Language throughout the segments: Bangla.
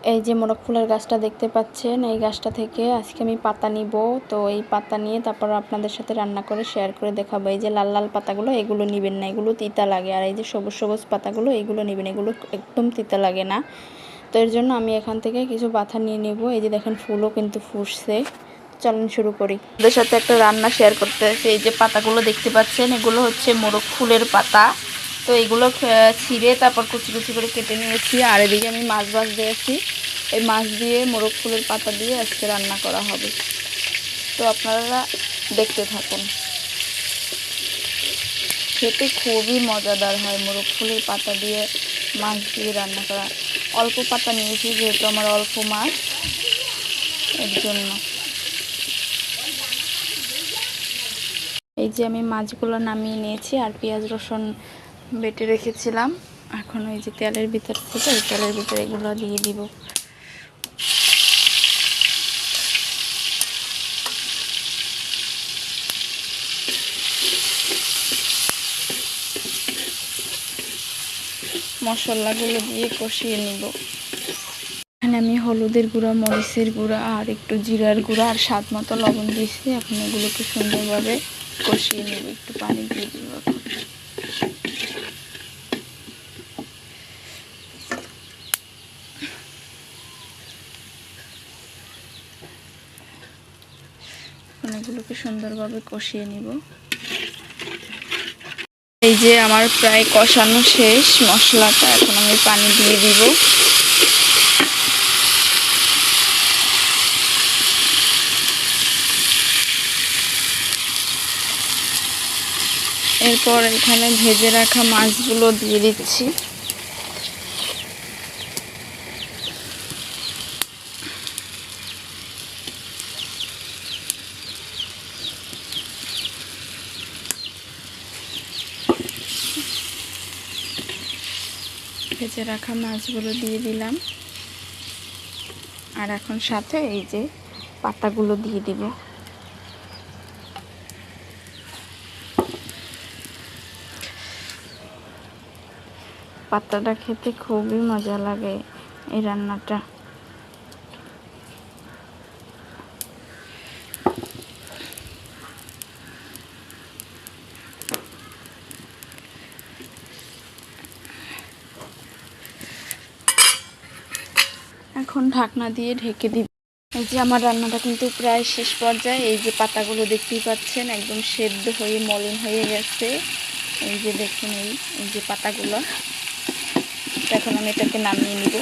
এই যে মোরগ ফুলের গাছটা দেখতে পাচ্ছেন, এই গাছটা থেকে আজকে আমি পাতা নিব। তো এই পাতা নিয়ে তারপর আপনাদের সাথে রান্না করে শেয়ার করে দেখাবো। এই যে লাল লাল পাতাগুলো এগুলো নেবেন না, এগুলো তিতা লাগে। আর এই যে সবুজ সবুজ পাতাগুলো এগুলো নেবেন, এগুলো একদম তিতা লাগে না। তো এর জন্য আমি এখান থেকে কিছু পাতা নিয়ে নেব। এই যে দেখেন ফুলও কিন্তু ফুটছে। চলুন শুরু করি। ওদের সাথে একটা রান্না শেয়ার করতে আছে। এই যে পাতাগুলো দেখতে পাচ্ছেন, এগুলো হচ্ছে মোরগ ফুলের পাতা। তো এগুলো ছিঁড়ে তারপর কুচি কুচি করে কেটে নিয়েছি। আর এদিকে আমি মাছ দিয়েছি। এই মাছ দিয়ে মোরগ ফুলের পাতা দিয়ে আজকে রান্না করা হবে। তো আপনারা দেখতে থাকুন। খেতে খুবই মজাদার হয় মোরগ ফুলের পাতা দিয়ে মাছ দিয়ে রান্না করা। অল্প পাতা নিয়েছি যেহেতু আমার অল্প মাছ, এর জন্য। এই যে আমি মাছগুলো নামিয়ে নিয়েছি আর পেঁয়াজ রসুন বেটে রেখেছিলাম। এখন ওই যে তেলের ভিতর থেকে এই তেলের ভিতরে এগুলো দিয়ে দিব। মশলাগুলো দিয়ে কষিয়ে নিব। এখানে আমি হলুদের গুঁড়া, মরিচের গুঁড়া আর একটু জিরার গুঁড়া আর স্বাদ মতো লবণ দিয়েছি। এখন এগুলোকে সুন্দরভাবে কষিয়ে নেব। একটু পানি দিয়ে দিব। এখন এগুলোকে সুন্দরভাবে কষিয়ে নিব। এই যে আমার প্রায় কষানো শেষ মশলাটা, এখন আমি পানি দিয়ে দিব। এরপর এখানে ভেজে রাখা মাছগুলো দিয়ে দিচ্ছি। ভেজে রাখা মাছগুলো দিয়ে দিলাম। আর এখন সাথে এই যে পাতাগুলো দিয়ে দিব। পাতাটা খেতে খুবই মজা লাগে এই রান্নাটা। এখন ঢাকনা দিয়ে ঢেকে দিব। এই যে আমার রান্নাটা কিন্তু প্রায় শেষ পর্যায়ে। এই যে পাতাগুলো দেখতেই পাচ্ছেন একদম সেদ্ধ হয়ে মলিন হয়ে গেছে। এই যে দেখুন, এই যে পাতাগুলো। এখন আমি এটাকে নামিয়ে নিব।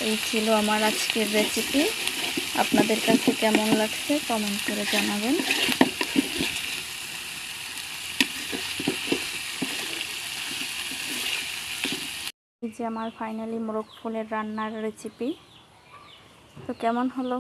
এই ছিল আমার আজকের রেসিপি। আপনাদের কাছে কেমন লাগছে কমেন্ট করে জানাবেন। এই যে আমার ফাইনালি মোরগ ফুলের রান্নার রেসিপি। তো কেমন হলো?